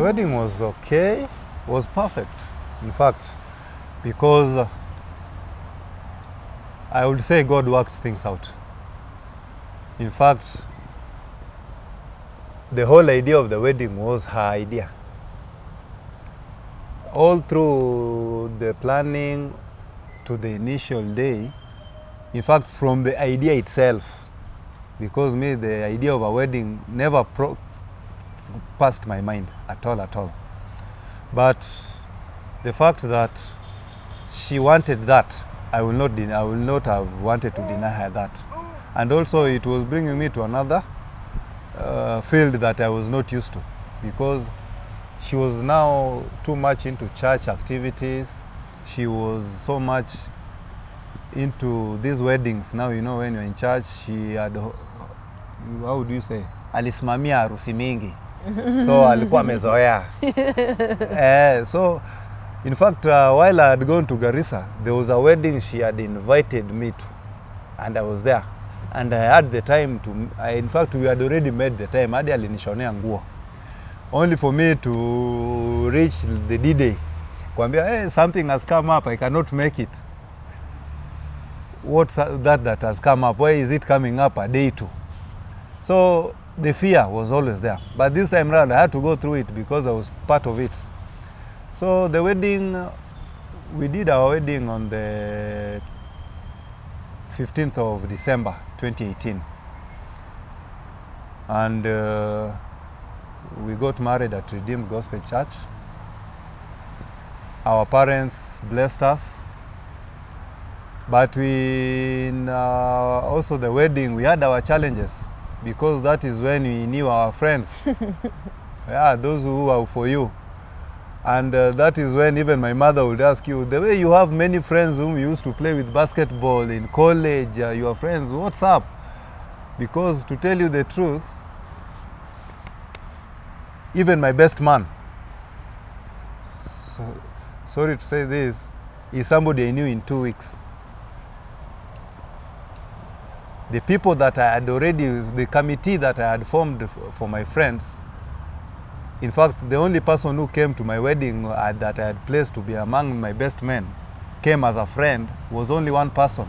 The wedding was okay, was perfect, in fact, because I would say God worked things out. In fact, the whole idea of the wedding was her idea. All through the planning to the initial day, in fact, from the idea itself, because me, the idea of a wedding never passed my mind at all. But the fact that she wanted that, I will not have wanted to deny her that. And also it was bringing me to another field that I was not used to, because she was now too much into church activities. She was so much into these weddings. Now, you know, when you're in church, she had, how would you say, alisimamia harusi mingi. So alikuwa amezoea. So in fact, while I had gone to Garissa, there was a wedding she had invited me to, and I was there. And I had the time to, in fact, we had already made the time. Hadi alinishonea nguo. Only for me to reach the D-Day. Kwambia, hey, something has come up, I cannot make it. What's that has come up? Why is it coming up a day too? So the fear was always there. But this time around, I had to go through it because I was part of it. So the wedding, we did our wedding on the 15th of December 2018. And we got married at Redeemed Gospel Church. Our parents blessed us. But also the wedding, we had our challenges, because that is when we knew our friends. Yeah, those who are for you. And that is when even my mother would ask you, the way you have many friends whom you used to play with basketball in college, your friends, what's up? Because to tell you the truth, even my best man, sorry to say this, is somebody I knew in 2 weeks. The people that I had already, the committee that I had formed for my friends, in fact, the only person who came to my wedding that I had placed to be among my best men, came as a friend, was only one person.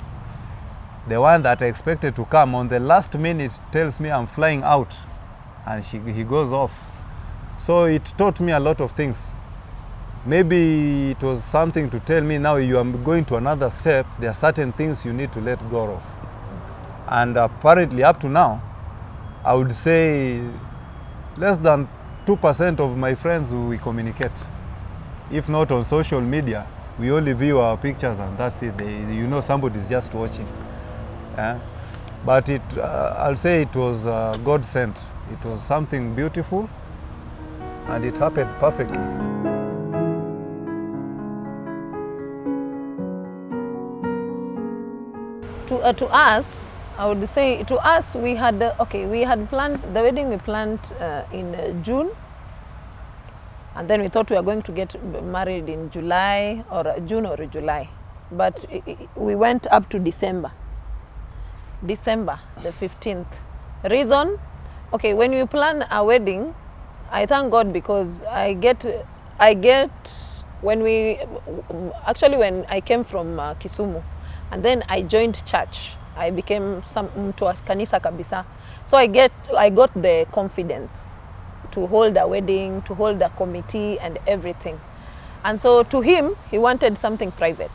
The one that I expected to come on the last minute tells me I'm flying out, and he goes off. So it taught me a lot of things. Maybe it was something to tell me, now you are going to another step, there are certain things you need to let go of. And apparently up to now, I would say less than 2% of my friends who we communicate. If not on social media, we only view our pictures and that's it. You know somebody's just watching. But I'll say it was God sent. It was something beautiful, and it happened perfectly. To us, I would say, to us, we had planned the wedding. We planned in June, and then we thought we were going to get married in July or June or July, but we went up to December the 15th. Reason, okay, when we plan a wedding, I thank God because when I came from Kisumu, and then I joined church. I became mtu wa kanisa kabisa. So I got the confidence to hold a wedding, to hold a committee and everything. And so to him, he wanted something private.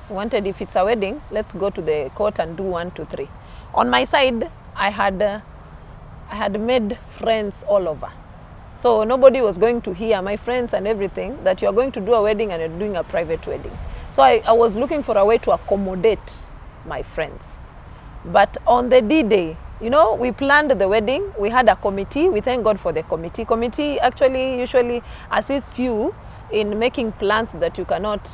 He wanted, if it's a wedding, let's go to the court and do 1, 2, 3. On my side, I had made friends all over. So nobody was going to hear, my friends and everything, that you are going to do a wedding and you're doing a private wedding. So I was looking for a way to accommodate my friends. But on the D-Day, you know, we planned the wedding, we had a committee, we thank God for the committee. Committee actually usually assists you in making plans that you cannot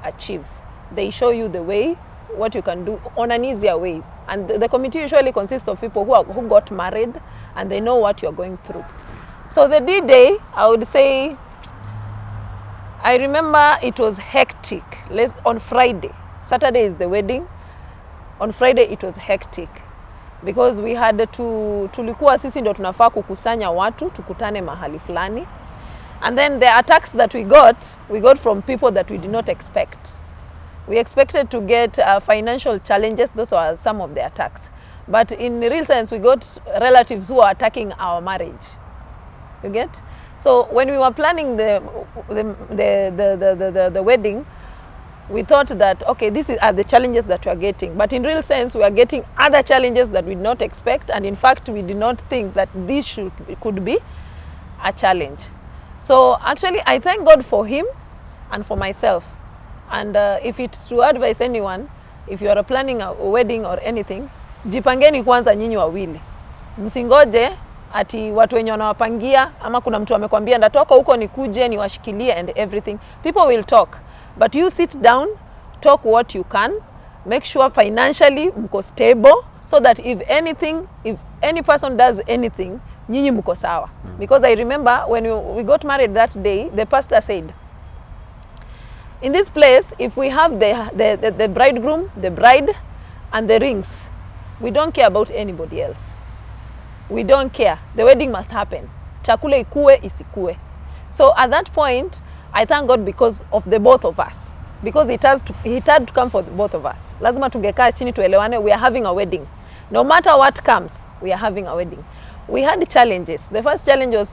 achieve. They show you the way, what you can do on an easier way. And the committee usually consists of people who got married and they know what you're going through. So the D-Day, I would say, I remember it was hectic. On Friday, Saturday is the wedding. On Friday, it was hectic. because we had to, tulikuwa sisi ndo tunafaa kukusanya watu tukutane mahali fulani, and then the attacks that we got from people that we did not expect. We expected to get financial challenges. Those were some of the attacks, but in real sense we got relatives who are attacking our marriage. You get? So when we were planning the wedding, we thought that, okay, these are the challenges that we are getting, but in real sense we are getting other challenges that we did not expect, and in fact we did not think that this could be a challenge. So actually I thank God for him and for myself, and if it's to advise anyone, if you are planning a wedding or anything, jipangeni kwanza nyinyi wawili, msingoje ati watu wenye wanawapangia ama kuna mtu amekwambia ndatoka huko nikuje niwashikilie and everything. People will talk, but you sit down, talk what you can, make sure financially mko stable, so that if any person does anything, nyinyi mko sawa. Because I remember when we got married that day, the pastor said, in this place, if we have the bridegroom, the bride and the rings, we don't care about anybody else. We don't care. The wedding must happen. Chakula ikue isikue. So at that point, I thank God because of the both of us. Because it had to come for the both of us. Lazima tungekaa chini tuelewane, we are having a wedding. No matter what comes, we are having a wedding. We had challenges. The first challenge was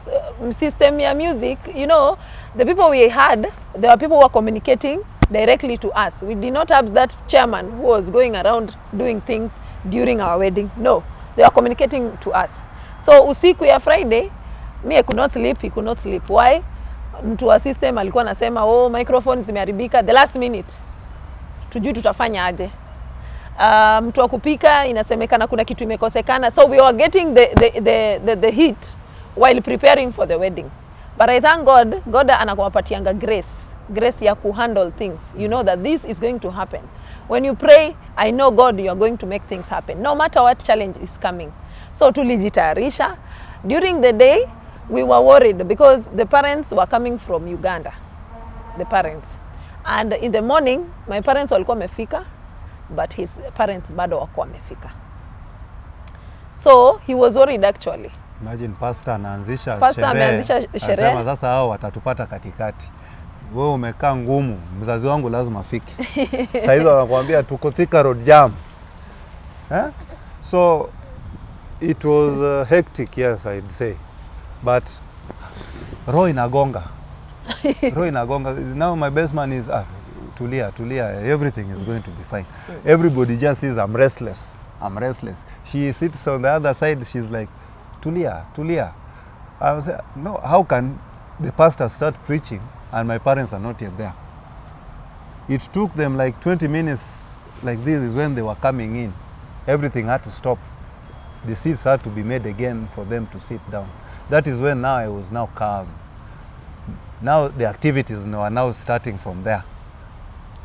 system ya music. You know, the people we had, there were people who were communicating directly to us. We did not have that chairman who was going around doing things during our wedding. No, they were communicating to us. So usiku ya Friday, me I could not sleep, he could not sleep. Why? Mtu wa system alikuwa anasema, oh, microphones zimeharibika the last minute. Tujui tutafanya aje. Mtu wa kupika inasemekana kuna kitu imekosekana. So we were getting the heat while preparing for the wedding. But I thank God, God anakuwapatianga grace ya kuhandle things. You know that this is going to happen. When you pray, I know God, you are going to make things happen, no matter what challenge is coming. So tulijitayarisha. During the day, we were worried because the parents were coming from Uganda, the parents. And in the morning, my parents walikuwa wamefika, but his parents bado wakuwa wamefika. So he was worried actually. Imagine pastor anaanzisha sherehe. Anasema sasa hao watatupata katikati. Wewe umekaa ngumu, mzazi wangu lazima afike. Sasa hizo wanakuambia tuko Thika Road jam. So it was hectic, yes, I'd say. But roho inagonga. Now my best man is tulia, everything is going to be fine. Everybody just says I'm restless. She sits on the other side, she's like, tulia. I was like, no, how can the pastor start preaching and my parents are not yet there? It took them like 20 minutes, like this is when they were coming in. Everything had to stop. The seats had to be made again for them to sit down. That is when now I was now calm. Now the activities are now starting from there.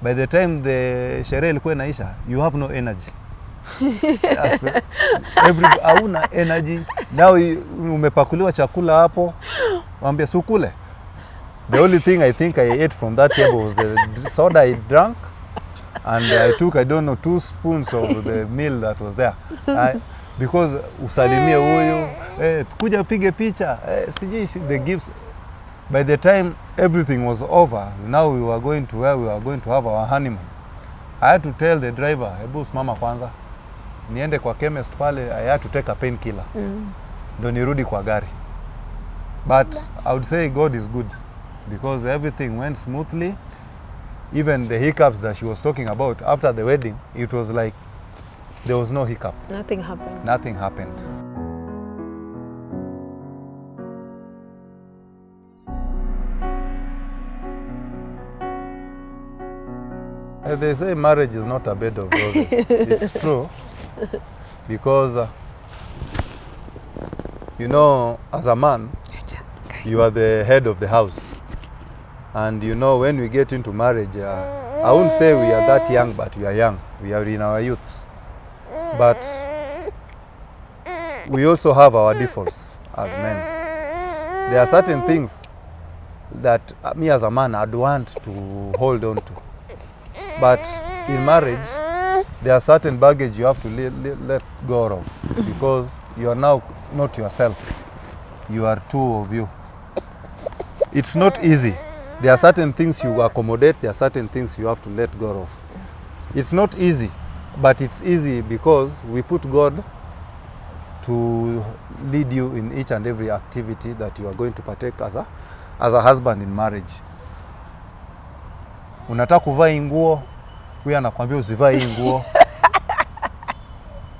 By the time the sherehe ilikuwa inaisha, you have no energy. Hauna energy. Now umepakuliwa chakula hapo, waambia sukule. The only thing I think I ate from that table was the soda I drank, and I took, I don't know, 2 spoons of the meal that was there. Because usalimie huyu, kuja pige picha, sijui the gifts. By the time everything was over, now we were going to where we were going to have our honeymoon. I had to tell the driver, Ebru simama kwanza, niende kwa chemist pale, I had to take a painkiller. Ndo nirudi kwa gari. But I would say God is good because everything went smoothly. Even the hiccups that she was talking about after the wedding, it was like there was no hiccup. Nothing happened. Nothing happened. They say marriage is not a bed of roses. It's true. Because, you know, as a man, you are the head of the house. And you know, when we get into marriage, I wouldn't say we are that young, but we are young. We are in our youths. But we also have our defaults as men. There are certain things that me as a man I'd want to hold on to. But in marriage, there are certain baggage you have to let go of because you are now not yourself. You are two of you. It's not easy. There are certain things you accommodate, there are certain things you have to let go of. It's not easy, but it's easy because we put God to lead you in each and every activity that you are going to partake as a husband in marriage. Unataka kuvaa hii nguo, huyu anakuambia usivaa hii nguo.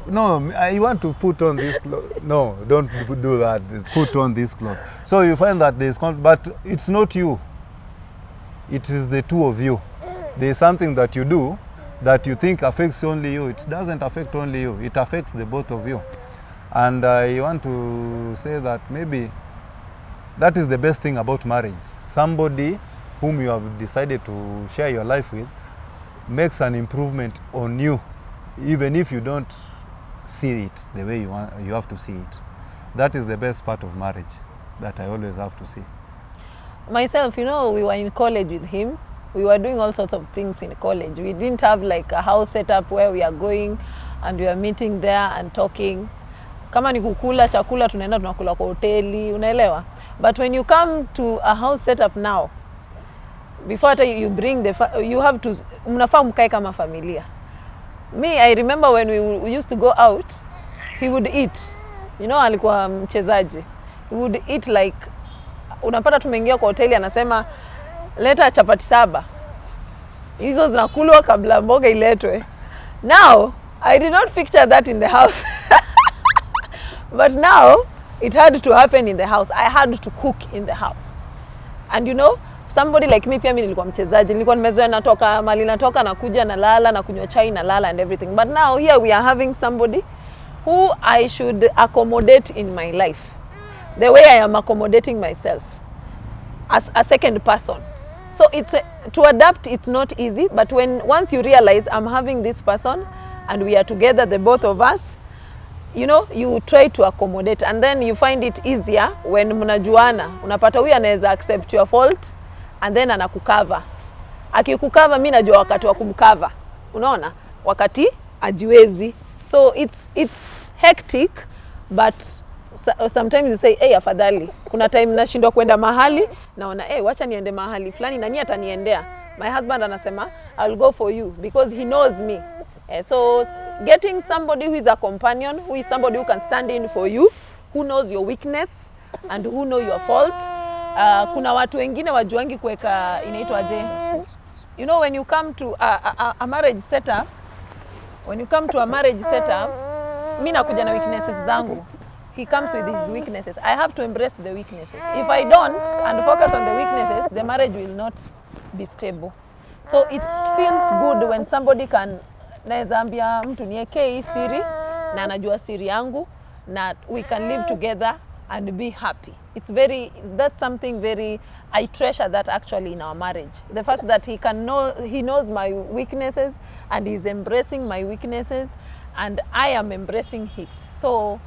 No, I want to put on this cloth. No, don't do that. Put on this cloth. So you find that there's but it's not you. It is the two of you. There's something that you do that you think affects only you. It doesn't affect only you. It affects the both of you. And I want to say that maybe that is the best thing about marriage. Somebody whom you have decided to share your life with makes an improvement on you, even if you don't see it the way you have to see it. That is the best part of marriage that I always have to see. Myself, you know, we were in college with him. We were doing all sorts of things in college. We didn't have like a house set up where we are going and we are meeting there and talking. Kama ni kukula chakula tunaenda tunakula kwa hoteli, unaelewa? But when you come to a house set up now, before you bring you have to, mnafaa mkae kama familia. Me, I remember when we used to go out, he would eat. You know, alikuwa mchezaji. He would eat like, unapata tumeingia kwa hoteli anasema leta chapati 7. Hizo zinakulwa kabla mboga iletwe. Now, I did not picture that in the house. But now, it had to happen in the house. I had to cook in the house. And you know, somebody like me, pia mimi nilikuwa mchezaji. Nilikuwa nimezoea natoka, mali natoka na kuja na lala na kunywa chai na lala and everything. But now here we are having somebody who I should accommodate in my life. The way I am accommodating myself as a second person. So it's to adapt, it's not easy, but once you realize I'm having this person and we are together, the both of us, you know, you try to accommodate, and then you find it easier when mnajuana. Unapata huyu anaweza accept your fault and then anakukava. Akikukava mimi najua wakati wa kumkava. Unaona? Wakati ajiwezi. So it's hectic, but sometimes you say, hey, afadhali. Kuna time nashindwa kwenda mahali, naona wacha niende mahali fulani na nani ataniendea. My husband anasema, I'll go for you because he knows me. So getting somebody who is a companion, who is somebody who can stand in for you, who knows your weakness and who know your faults. Kuna watu wengine wajuangi kuweka inaitwa aje. You know, when you come to a marriage setup, mimi nakuja na weaknesses zangu. He comes with his weaknesses. I have to embrace the weaknesses. If I don't and focus on the weaknesses, the marriage will not be stable. So it feels good when somebody can, naweza ambia mtu niweke hii siri na anajua siri yangu na we can live together and be happy. That's something very, I treasure that actually in our marriage. The fact that he knows my weaknesses and he's embracing my weaknesses and I am embracing his. So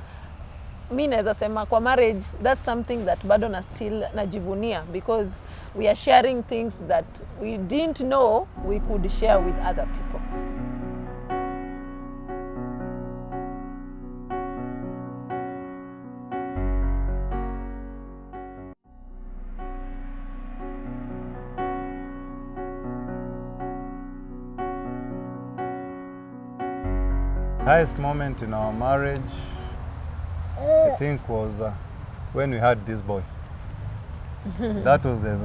mimi naweza sema kwa marriage, that's something that bado na still najivunia because we are sharing things that we didn't know we could share with other people. Highest moment in our marriage, I think, was when we had this boy. That was the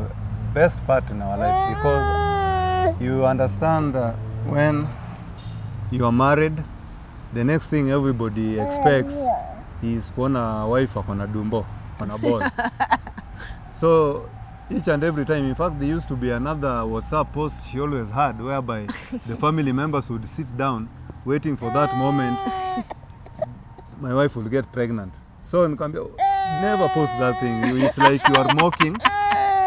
best part in our life because you understand when you are married, the next thing everybody expects is kuona wife akona dumbo, akona ball. So each and every time, in fact, there used to be another WhatsApp post she always had whereby the family members would sit down waiting for that moment my wife will get pregnant. So never post that thing. It's like you are mocking.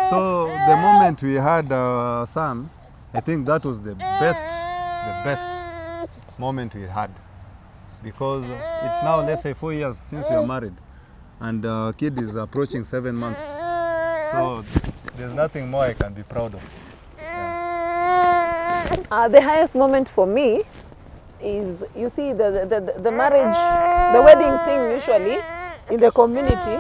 So the moment we had our son, I think that was the best moment we had. Because it's now, let's say, 4 years since we are married. And our kid is approaching 7 months. So there's nothing more I can be proud of. The highest moment for me is, you see, the marriage, the wedding thing usually in the community.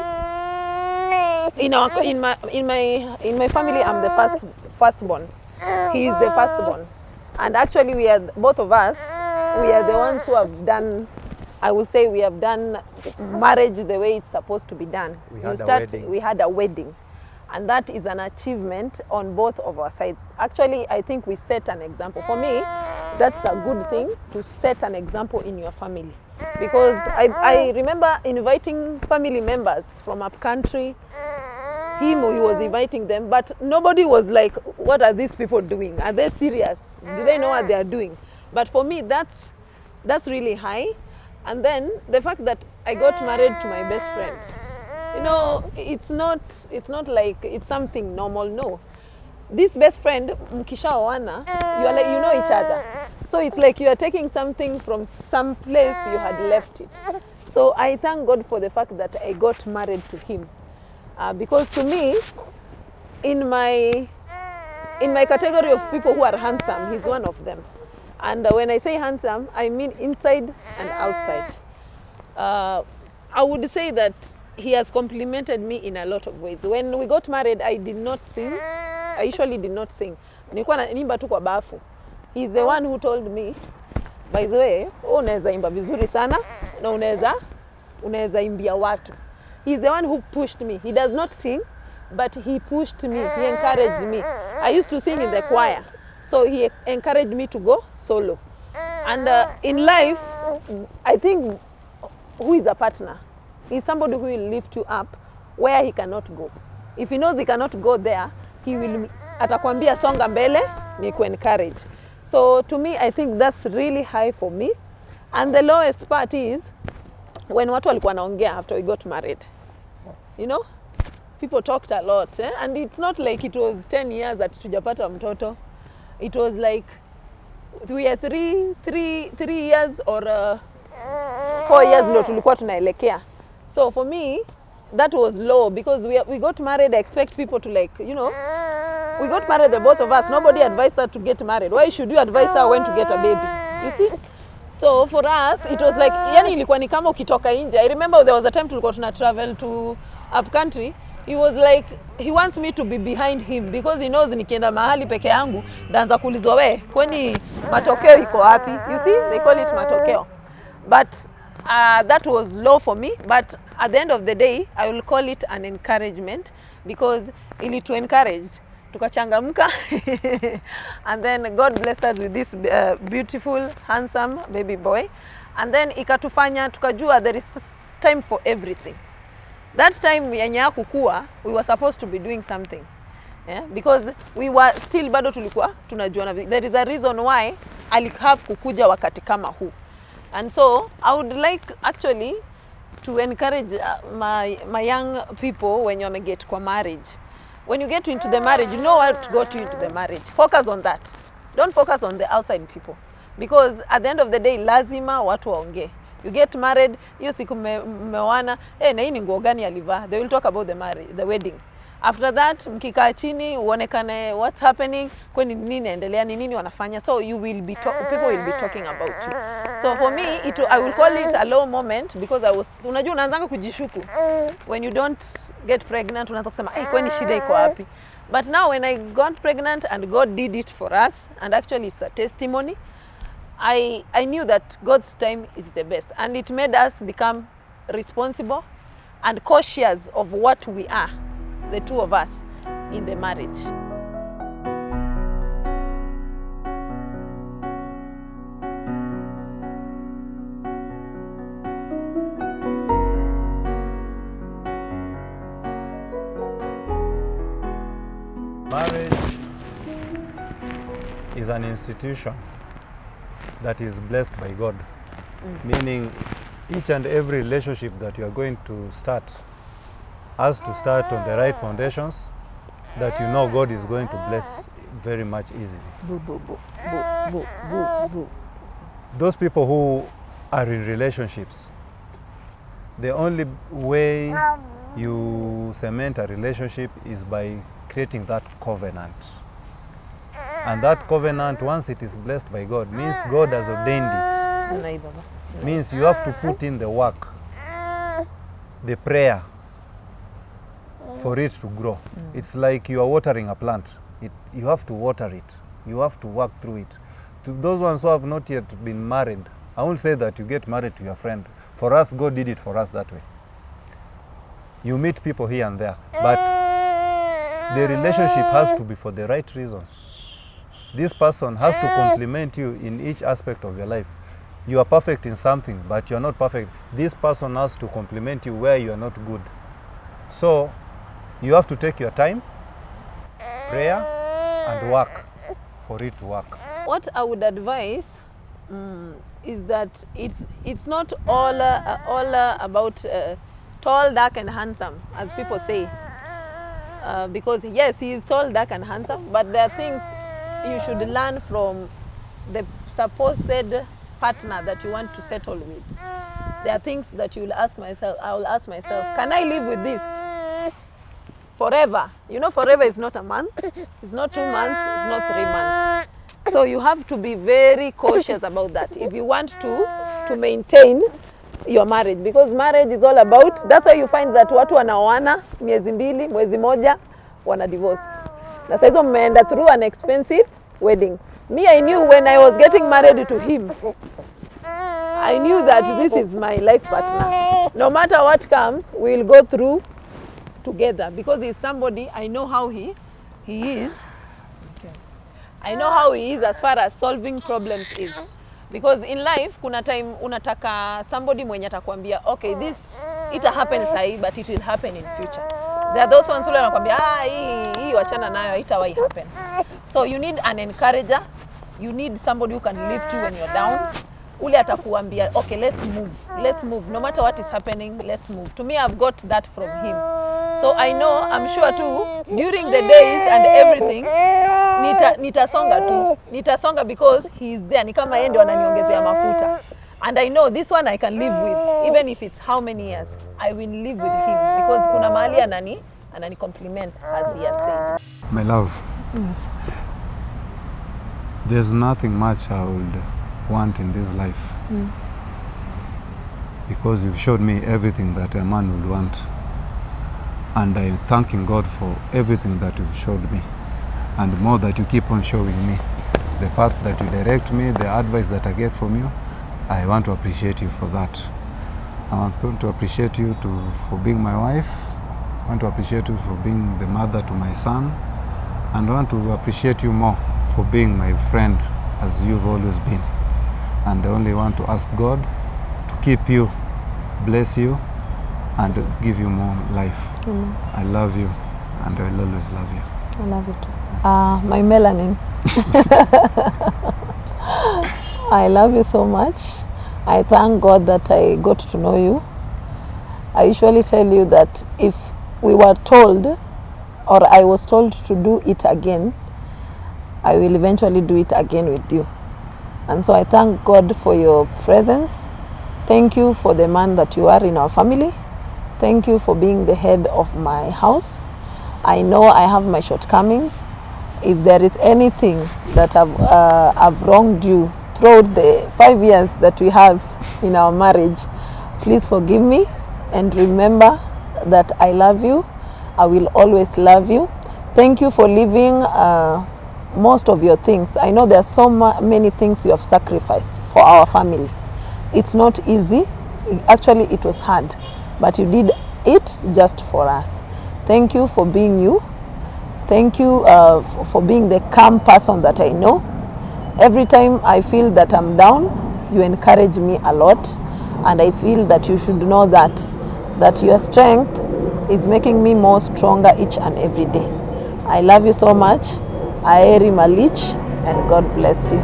In my family, I'm the firstborn. He is the firstborn, and actually we are both of us. We are the ones who have done. I will say we have done marriage the way it's supposed to be done. We had a wedding. And that is an achievement on both of our sides. Actually, I think we set an example. For me, that's a good thing, to set an example in your family. Because I remember inviting family members from up country. He was inviting them, but nobody was like, what are these people doing? Are they serious? Do they know what they are doing? But for me, that's really high. And then the fact that I got married to my best friend. You know, it's not like it's something normal, no. This best friend, mkishaoana, you know each other. So it's like you are taking something from some place you had left it. So I thank God for the fact that I got married to him. Because to me, in my category of people who are handsome, he's one of them. And when I say handsome, I mean inside and outside. I would say that he has complimented me in a lot of ways. When we got married, I did not sing. I usually did not sing. Nilikuwa naimba tu kwa bafu. He's the one who told me, by the way, unaweza imba vizuri sana na unaweza imbia watu. He's the one who pushed me. He does not sing, but he pushed me. He encouraged me. I used to sing in the choir, so he encouraged me to go solo. And in life, I think who is a partner? He's somebody who will lift you up where he cannot go. If he knows he cannot go there, he will atakwambia songa mbele ni encourage. So to me, I think that's really high for me. And the lowest part is when watu walikuwa naongea after we got married. You know, people talked a lot, and it's not like it was 10 years that tujapata mtoto. It was like we are three years or 4 years ndo tulikuwa tunaelekea. So for me, that was low because we got married. I expect people to, like, you know, we got married, the both of us. Nobody advised her to get married. Why should you advise her when to get a baby? You see? So for us, it was like, yani ilikuwa ni kama ukitoka nje. I remember there was a time tulikuwa tuna travel to up country. He was like, he wants me to be behind him because he knows nikienda mahali peke yangu ndaanza kuulizwa we, kwani matokeo iko wapi? You see? They call it matokeo. But that was low for me, but at the end of the day, I will call it an encouragement because ili to encourage, tukachangamka, and then God blessed us with this beautiful, handsome baby boy, and then ikatufanya tukajua there is time for everything. That time yenye kukua, we were supposed to be doing something, yeah? Because we were still bado tulikuwa tunajuana. There is a reason why alikave kukuja wakati kama huu. And so I would like actually to encourage my young people when you get kwa marriage. When you get into the marriage, you know what got you into the marriage. Focus on that. Don't focus on the outside people. Because at the end of the day, lazima watu waongee. You get married, hiyo siku mmeoana, na hii ni nguo gani alivaa? They will talk about the wedding. After that, mkikaa chini, uonekane what's happening, kwani nini inaendelea, ni nini wanafanya. So people will be talking about you. So for me, I will call it a low moment because unajua unaanza kujishuku. When you don't get pregnant, unaanza kusema, kwani shida iko wapi? But now when I got pregnant and God did it for us, and actually it's a testimony, I knew that God's time is the best. And it made us become responsible and cautious of what we are, the two of us, in the marriage. Marriage is an institution that is blessed by God, meaning each and every relationship that you are going to start has to start on the right foundations that you know God is going to bless very much easily. Those people who are in relationships, the only way you cement a relationship is by creating that covenant. And that covenant, once it is blessed by God, means God has ordained it. Means you have to put in the work, the prayer, for it to grow. It's like you are watering a plant. You have to water it. You have to work through it. To those ones who have not yet been married, I won't say that you get married to your friend. For us, God did it for us that way. You meet people here and there, but the relationship has to be for the right reasons. This person has to complement you in each aspect of your life. You are perfect in something, but you are not perfect. This person has to complement you where you are not good. So you have to take your time, prayer, and work for it to work. What I would advise is that it's not all about tall, dark, and handsome, as people say. Because yes, he is tall, dark, and handsome, but there are things you should learn from the supposed partner that you want to settle with. There are things that I will ask myself, can I live with this forever? You know, forever is not a month, it's not 2 months, it's not 3 months. So you have to be very cautious about that if you want to maintain your marriage, because marriage is all about, that's why you find that watu wanaoana miezi mbili, mwezi moja wana divorce. Na sasa hizo mmeenda through an expensive wedding. Me, I knew when I was getting married to him, I knew that this is my life partner. No matter what comes, we will go through together, because he's somebody, I know how he is. Okay. I know how he is as far as solving problems is. Because in life, kuna time unataka somebody mwenye atakwambia, okay, this ita happen sahi, but it will happen in future. There are those ones who wanakwambia, hii wachana nayo, haitawahi happen. So you need an encourager. You need somebody who can lift you when you're down. Ule atakuambia, okay, let's move. No matter what is happening, let's move. To me, I've got that from him. So I know, I'm sure too, during the days and everything, nitasonga because he is there. Ni kama yeye ndio ananiongezea mafuta. And I know this one I can live with, even if it's how many years, I will live with him, because kuna mahali anani compliment, as he has said. My love, Yes. There's nothing much I would want in this life, because you've showed me everything that a man would want, and I'm thanking God for everything that you've showed me, and more that you keep on showing me. The path that you direct me, the advice that I get from you, I want to appreciate you for that. I want to appreciate you for being my wife. I want to appreciate you for being the mother to my son, and I want to appreciate you more for being my friend, as you've always been. And I only want to ask God to keep you, bless you, and give you more life. I love you, and I will always love you. I love you too. My melanin. I love you so much. I thank God that I got to know you. I usually tell you that if we were told, or I was told to do it again, I will eventually do it again with you. And so I thank God for your presence. Thank you for the man that you are in our family. Thank you for being the head of my house. I know I have my shortcomings. If there is anything that I've wronged you throughout the 5 years that we have in our marriage, please forgive me, and remember that I love you. I will always love you. Thank you for leaving most of your things. I know there are so many things you have sacrificed for our family. It's not easy. Actually, it was hard, but you did it just for us. Thank you for being you. Thank you for being the calm person that I know. Every time I feel that I'm down, you encourage me a lot, and I feel that you should know that your strength is making me more stronger each and every day. I love you so much. Aeri Malich, and God bless you.